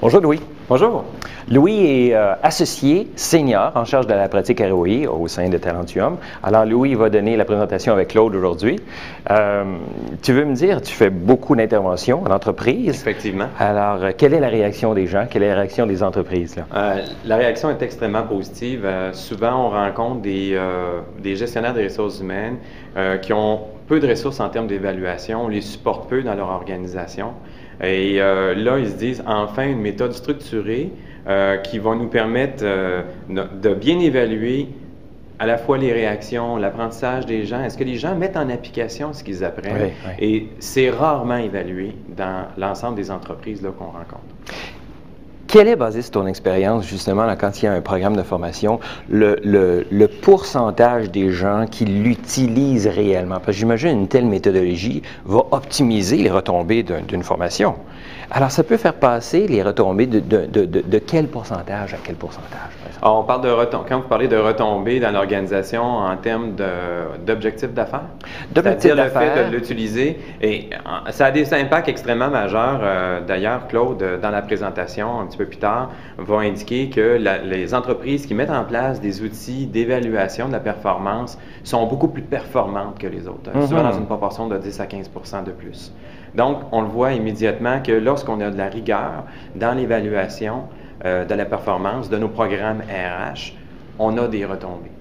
Bonjour Louis. Bonjour. Louis est associé senior en charge de la pratique ROI au sein de Talentium. Alors Louis va donner la présentation avec Claude aujourd'hui. Tu veux me dire, tu fais beaucoup d'interventions en entreprise. Effectivement. Alors, quelle est la réaction des gens? Quelle est la réaction des entreprises, là? La réaction est extrêmement positive. Souvent, on rencontre des gestionnaires des ressources humaines qui ont peu de ressources en termes d'évaluation, on les supporte peu dans leur organisation. Et là, ils se disent enfin une méthode structurée qui va nous permettre de bien évaluer à la fois les réactions, l'apprentissage des gens. Est-ce que les gens mettent en application ce qu'ils apprennent? Oui, oui. Et c'est rarement évalué dans l'ensemble des entreprises qu'on rencontre. Quelle est, basée sur ton expérience, justement, là, quand il y a un programme de formation, le pourcentage des gens qui l'utilisent réellement? Parce que j'imagine une telle méthodologie va optimiser les retombées d'une formation. Alors, ça peut faire passer les retombées de quel pourcentage à quel pourcentage? On parle quand vous parlez de retombées dans l'organisation en termes d'objectifs d'affaires, c'est-à-dire le fait de l'utiliser, et ça a des impacts extrêmement majeurs. D'ailleurs, Claude, dans la présentation, un petit peu plus tard, va indiquer que les entreprises qui mettent en place des outils d'évaluation de la performance sont beaucoup plus performantes que les autres, souvent dans une proportion de 10 à 15% de plus. Donc, on le voit immédiatement que lorsqu'on a de la rigueur dans l'évaluation de la performance de nos programmes RH, on a des retombées.